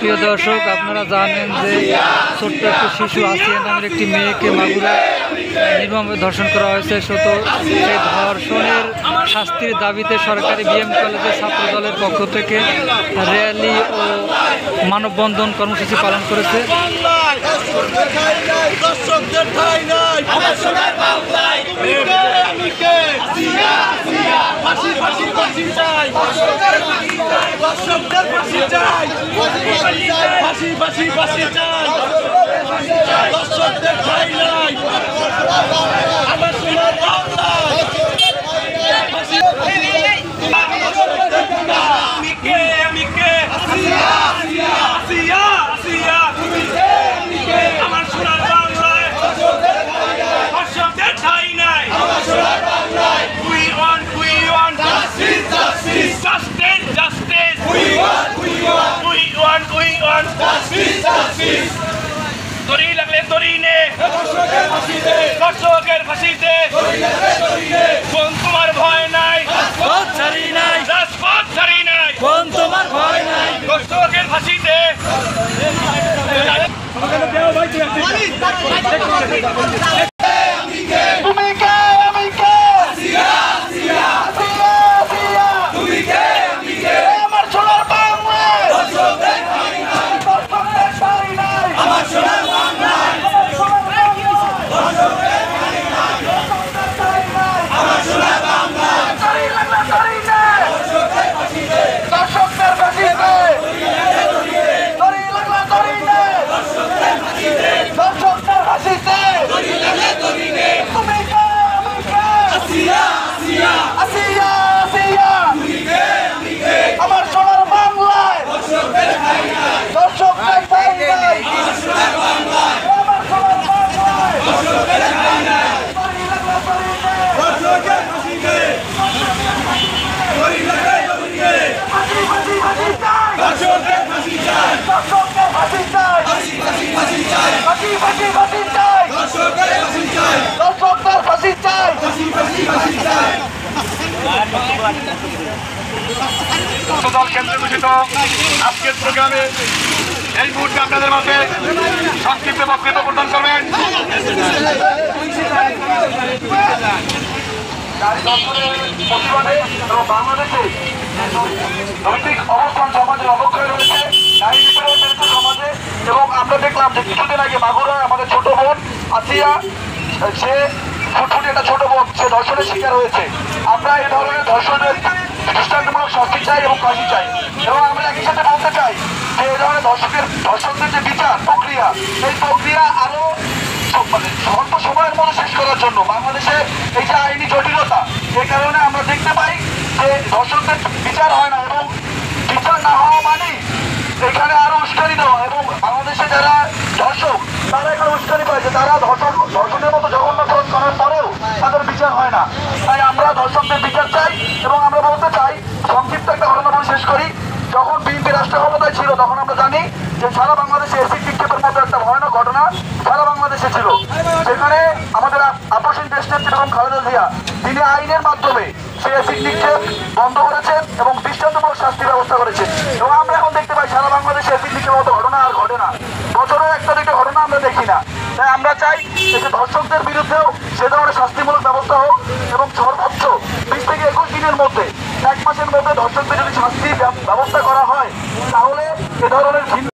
প্রিয় দর্শক, আপনারা জানেন যে ছোট্ট একটি শিশু আসিয়া নামের একটি মেয়েকে মাগুরায় নির্মমভাবে ধর্ষণ করা হয়েছে। সেই ধর্ষণের শাস্তির দাবিতে সরকারি বিএম কলেজের ছাত্র দলের পক্ষ থেকে র্যালি ও মানববন্ধন কর্মসূচি পালন করেছে। দড়ি লাগলে দড়ি নে, দর্শকের ফাঁসিতে কোন তোমার ভয় নাই, রাজপথ ছাড়ি নাই, কোন তোমার ভয় নাই, দর্শকের ফাঁসিতে। কেন্দ্র ঘোষিত আজকের প্রোগ্রামে এই মুহূর্তে আপনাদের মাঝে সংক্ষিপ্ত বক্তব্য প্রদান করবেন বাংলাদেশে নৈতিক অবস্থান সমাজের অবক্ষয় রয়েছে, নারী নিপীড়ন সমাজে। এবং আমরা দেখলাম যে কিছুদিন আগে মাগুরায় আমাদের ছোট বোন আসিয়া, সে ফুটফুটে একটা ছোট বোন, সে ধর্ষণের শিকার হয়েছে। আমরা এই ধরনের ধর্ষণের দৃষ্টান্তমূলক শাস্তি চাই এবং ফাঁসি চাই। এবং আমরা একই সাথে বলতে চাই যে এই ধরনের ধর্ষকদের যে বিচার প্রক্রিয়া, এই প্রক্রিয়া আরো স্বল্প সময়ের মধ্যে শেষ করার জন্য বাংলাদেশে এই যে আইনি জটিলতা, এই কারণে আমরা দেখতে পাই যে ধর্ষকদের বিচার হয় না, এবং বিচার না হওয়া মানে এখানে আরো উস্কানি দেওয়া। এবং বাংলাদেশে যারা ধর্ষক, তারা এখানে উস্কানি পাইছে, তারা ধর্ষণের মতো জঘন্য কাজ করার পরেও তাদের বিচার হয় না। তাই আমরা ধর্ষকদের বিচার চাই। এবং আমরা বলতে চাই, সংক্ষিপ্ত একটা ঘটনা বলে শেষ করি। যখন বিএনপি রাষ্ট্র ক্ষমতায় ছিল, তখন আমরা জানি যে সারা বাংলাদেশে এসিড নিক্ষেপের মতো একটা ভয়ানক ঘটনা সারা বাংলাদেশে ছিল। সেখানে আমাদের আপসহীন দেশনেত্রী বেগম খালেদা জিয়া, তিনি আইনের মাধ্যমে সেই এসিড নিক্ষেপ বন্ধ করেছেন এবং দৃষ্টান্তমূলক শাস্তির ব্যবস্থা করেছেন। এবং আমরা এখন দেখতে পাই সারা বাংলাদেশে এসিড নিক্ষেপের মতো ঘটনা আর ঘটে না, বছরের একটা দুটো ঘটনা আমরা দেখি না। তাই আমরা চাই যে ধর্ষকদের বিরুদ্ধেও সে ধরনের শাস্তিমূলক ব্যবস্থা হোক, এবং সর্বোচ্চ 20 থেকে 21 দিনের মধ্যে, 1 মাসের মধ্যে ধর্ষকদের যদি শাস্তির ব্যবস্থা করা হয়, তাহলে এ ধরনের